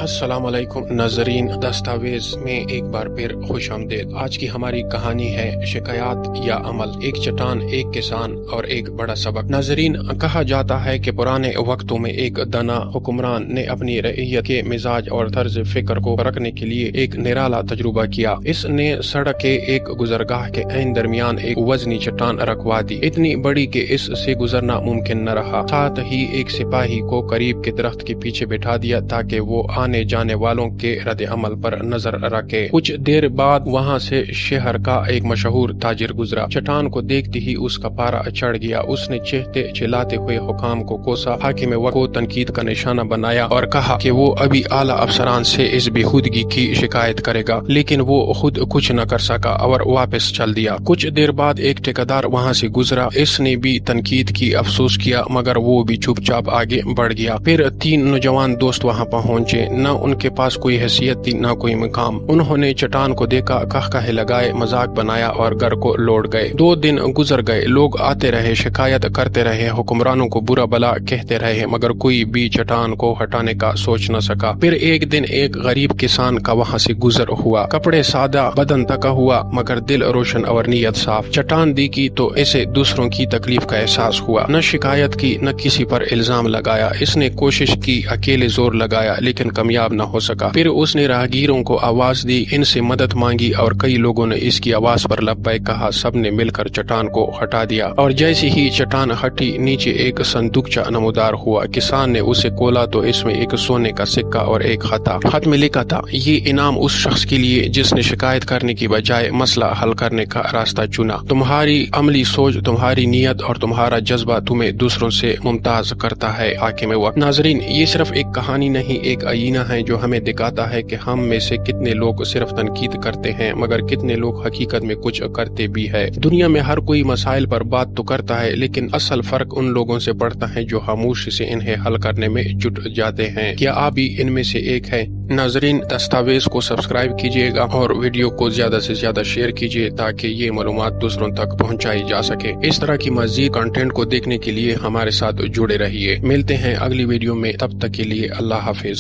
السلام علیکم ناظرین، دستاویز میں ایک بار پھر خوش آمدید۔ آج کی ہماری کہانی ہے شکایات یا عمل، ایک چٹان، ایک کسان اور ایک بڑا سبق۔ ناظرین، کہا جاتا ہے کہ پرانے وقتوں میں ایک دانا حکمران نے اپنی رعیت کے مزاج اور طرز فکر کو پرکھنے کے لیے ایک نرالا تجربہ کیا۔ اس نے سڑک کے ایک گزرگاہ کے عین درمیان ایک وزنی چٹان رکھوا دی، اتنی بڑی کہ اس سے گزرنا ممکن نہ رہا۔ ساتھ ہی ایک سپاہی کو قریب کے درخت کے پیچھے بٹھا دیا تاکہ وہ آنے جانے والوں کے رد عمل پر نظر رکھے۔ کچھ دیر بعد وہاں سے شہر کا ایک مشہور تاجر گزرا۔ چٹان کو دیکھتے ہی اس کا پارا چڑھ گیا۔ اس نے چیختے چلاتے ہوئے حکام کو کوسا، حاکم وقت کو تنقید کا نشانہ بنایا اور کہا کہ وہ ابھی اعلیٰ افسران سے اس بےہودگی کی شکایت کرے گا، لیکن وہ خود کچھ نہ کر سکا اور واپس چل دیا۔ کچھ دیر بعد ایک ٹھیکیدار وہاں سے گزرا۔ اس نے بھی تنقید کی، افسوس کیا، مگر وہ بھی چپ چاپ آگے بڑھ گیا۔ پھر 3 نوجوان دوست وہاں پہنچے۔ نہ ان کے پاس کوئی حیثیت تھی، نہ کوئی مقام۔ انہوں نے چٹان کو دیکھا، قہقہے لگائے، مذاق بنایا اور گھر کو لوٹ گئے۔ 2 دن گزر گئے، لوگ آتے رہے، شکایت کرتے رہے، حکمرانوں کو برا بلا کہتے رہے، مگر کوئی بھی چٹان کو ہٹانے کا سوچ نہ سکا۔ پھر ایک دن ایک غریب کسان کا وہاں سے گزر ہوا، کپڑے سادہ، بدن تکا ہوا، مگر دل روشن اور نیت صاف۔ چٹان دیکھی تو اسے دوسروں کی تکلیف کا احساس ہوا، نہ شکایت کی، نہ کسی پر الزام لگایا۔ اس نے کوشش کی، اکیلے زور لگایا، لیکن کامیاب نہ ہو سکا۔ پھر اس نے راہگیروں کو آواز دی، ان سے مدد مانگی اور کئی لوگوں نے اس کی آواز پر لبیک کہا۔ سب نے مل کر چٹان کو ہٹا دیا اور جیسے ہی چٹان ہٹی، نیچے ایک صندوقچہ نمودار ہوا۔ کسان نے اسے کھولا تو اس میں ایک سونے کا سکہ اور ایک خط میں لکھا تھا، یہ انعام اس شخص کے لیے جس نے شکایت کرنے کی بجائے مسئلہ حل کرنے کا راستہ چنا۔ تمہاری عملی سوچ، تمہاری نیت اور تمہارا جذبہ تمہیں دوسروں سے ممتاز کرتا ہے، حاکم وقت۔ ناظرین، یہ صرف ایک کہانی نہیں، ایک آئینہ ہے جو ہمیں دکھاتا ہے کہ ہم میں سے کتنے لوگ صرف تنقید کرتے ہیں، مگر کتنے لوگ حقیقت میں کچھ کرتے بھی ہے۔ دنیا میں ہر کوئی مسائل پر بات تو کرتا ہے، لیکن اصل فرق ان لوگوں سے پڑتا ہے جو خاموشی سے انہیں حل کرنے میں جٹ جاتے ہیں۔ کیا آپ بھی ان میں سے ایک ہیں؟ ناظرین، دستاویز کو سبسکرائب کیجیے گا اور ویڈیو کو زیادہ سے زیادہ شیئر کیجیے تاکہ یہ معلومات دوسروں تک پہنچائی جا سکے۔ اس طرح کی مزید کنٹینٹ کو دیکھنے کے لیے ہمارے ساتھ جڑے رہیے۔ ملتے ہیں اگلی ویڈیو میں، تب تک کے لیے اللہ حافظ۔